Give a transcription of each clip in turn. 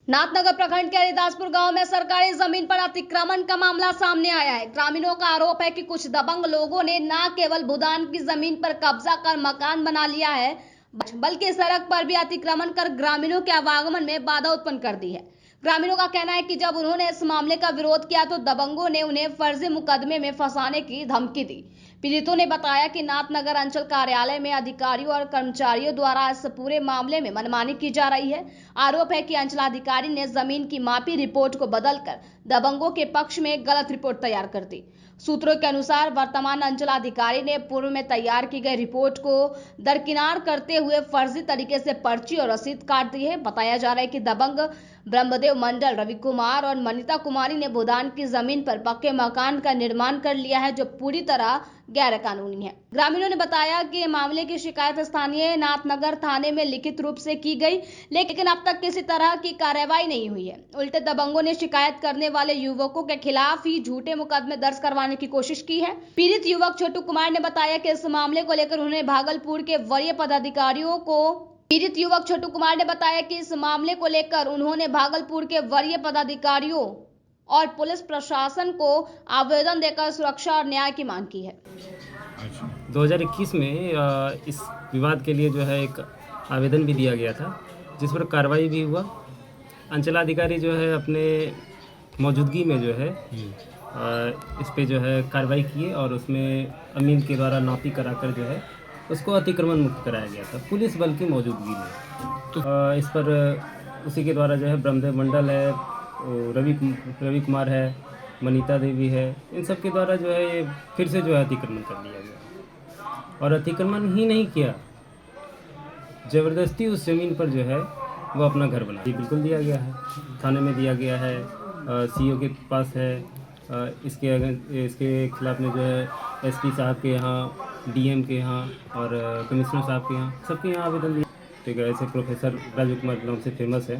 नाथनगर प्रखंड के हरिदासपुर गांव में सरकारी जमीन पर अतिक्रमण का मामला सामने आया है। ग्रामीणों का आरोप है कि कुछ दबंग लोगों ने न केवल भूदान की जमीन पर कब्जा कर मकान बना लिया है, बल्कि सड़क पर भी अतिक्रमण कर ग्रामीणों के आवागमन में बाधा उत्पन्न कर दी है। ग्रामीणों का कहना है कि जब उन्होंने इस मामले का विरोध किया तो दबंगों ने उन्हें फर्जी मुकदमे में फंसाने की धमकी दी। पीड़ितों ने बताया कि नाथनगर अंचल कार्यालय में अधिकारियों और कर्मचारियों द्वारा इस पूरे मामले में मनमानी की जा रही है। आरोप है कि अंचलाधिकारी ने जमीन की मापी रिपोर्ट को बदलकर दबंगों के पक्ष में गलत रिपोर्ट तैयार कर दी। सूत्रों के अनुसार वर्तमान अंचलाधिकारी ने पूर्व में तैयार की गई रिपोर्ट को दरकिनार करते हुए फर्जी तरीके से पर्ची और रसीद काट दी है। बताया जा रहा है कि दबंग ब्रह्मदेव मंडल, रवि कुमार और मनीता कुमारी ने भूदान की जमीन पर पक्के मकान का निर्माण कर लिया है, जो पूरी तरह गैर कानूनी है। ग्रामीणों ने बताया कि मामले की शिकायत स्थानीय नाथनगर थाने में लिखित रूप से की गई, लेकिन अब तक किसी तरह की कार्रवाई नहीं हुई है। उल्टे दबंगों ने शिकायत करने वाले युवकों के खिलाफ ही झूठे मुकदमे दर्ज करवाने की कोशिश की है। पीड़ित युवक छोटू कुमार ने बताया कि इस मामले को लेकर उन्होंने भागलपुर के वरीय पदाधिकारियों को और पुलिस प्रशासन को आवेदन देकर सुरक्षा और न्याय की मांग की है। 2021 में इस विवाद के लिए जो है एक आवेदन भी दिया गया था, जिस पर कार्रवाई भी हुआ। अंचलाधिकारी जो है अपने मौजूदगी में जो है इस पे जो है कार्रवाई किए और उसमें अमीन के द्वारा नापी कराकर जो है उसको अतिक्रमण मुक्त कराया गया था पुलिस बल की मौजूदगी में। इस पर उसी के द्वारा जो है ब्रह्मदेव मंडल है, रवि कुमार है, मनीता देवी है, इन सब के द्वारा जो है ये फिर से जो है अतिक्रमण कर लिया गया। और अतिक्रमण ही नहीं किया, ज़बरदस्ती उस ज़मीन पर जो है वो अपना घर बना बिल्कुल दिया गया है। थाने में दिया गया है, सीओ के पास है। इसके खिलाफ में जो है एसपी साहब के यहाँ, डीएम के यहाँ और कमिश्नर साहब के यहाँ, सबके यहाँ आवेदन दिया। ठीक है, ऐसे प्रोफेसर राजू कुमार नाम से फेमस है,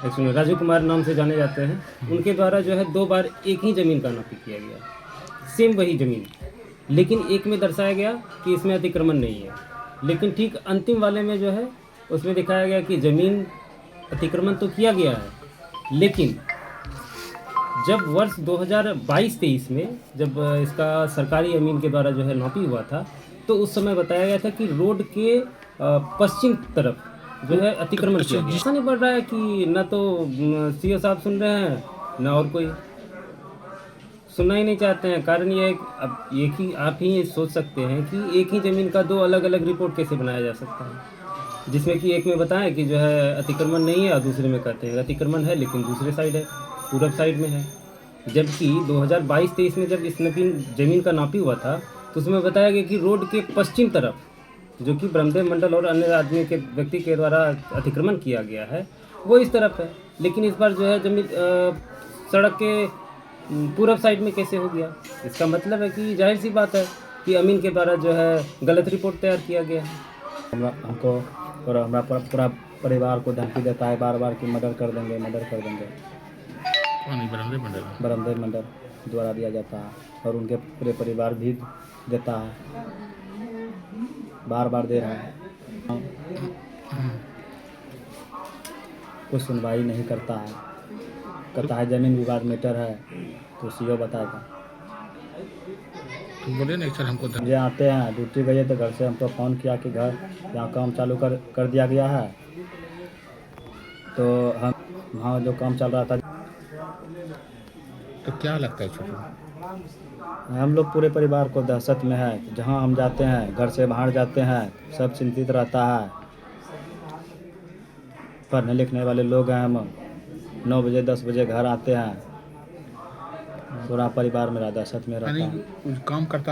एक्चुअली राजू कुमार नाम से जाने जाते हैं। उनके द्वारा जो है 2 बार एक ही ज़मीन का नापी किया गया, सेम वही ज़मीन, लेकिन एक में दर्शाया गया कि इसमें अतिक्रमण नहीं है, लेकिन ठीक अंतिम वाले में जो है उसमें दिखाया गया कि ज़मीन अतिक्रमण तो किया गया है। लेकिन जब वर्ष 2022-23 में जब इसका सरकारी अमीन के द्वारा जो है नापी हुआ था, तो उस समय बताया गया था कि रोड के पश्चिम तरफ जो है अतिक्रमण किया गया। ऐसा नहीं बढ़ रहा है कि न तो सीओ साहब सुन रहे हैं, न और कोई सुनना ही नहीं चाहते हैं। कारण ये है कि अब एक ही आप ही सोच सकते हैं कि एक ही ज़मीन का 2 अलग अलग रिपोर्ट कैसे बनाया जा सकता है, जिसमें कि एक में बताएं कि जो है अतिक्रमण नहीं है और दूसरे में कहते हैं अतिक्रमण है, लेकिन दूसरे साइड है, पूरब साइड में है। जबकि 2022-23 में जब इस ज़मीन का नापी हुआ था तो उसमें बताया गया कि रोड के पश्चिम तरफ, जो कि ब्रह्मदेव मंडल और अन्य आदमी के व्यक्ति के द्वारा अतिक्रमण किया गया है, वो इस तरफ है। लेकिन इस बार जो है ज़मीन सड़क के पूरब साइड में कैसे हो गया? इसका मतलब है कि जाहिर सी बात है कि अमीन के द्वारा जो है गलत रिपोर्ट तैयार किया गया है। हमको और हमारा पूरा परिवार को धमकी देता है बार बार कि मर्डर कर देंगे। ब्रह्मदेव मंडल द्वारा दिया जाता है और उनके पूरे परिवार भी देता है, बार बार दे रहा है। कुछ सुनवाई नहीं करता है, कहता है जमीन विवाद मैटर है तो सीओ बताएगा। बोले नहीं सर, हमको मुझे आते हैं, ड्यूटी गए तो घर से हमको फ़ोन किया कि घर यहाँ काम चालू कर दिया गया है। तो हम वहाँ जो काम चल रहा था, तो क्या लगता है छोटू? हम लोग पूरे परिवार को दहशत में है। जहाँ हम जाते हैं, घर से बाहर जाते हैं, सब चिंतित रहता है। पढ़ने लिखने वाले लोग हैं, हम 9 बजे 10 बजे घर आते हैं। पूरा परिवार मेरा दहशत में रहता है। काम करता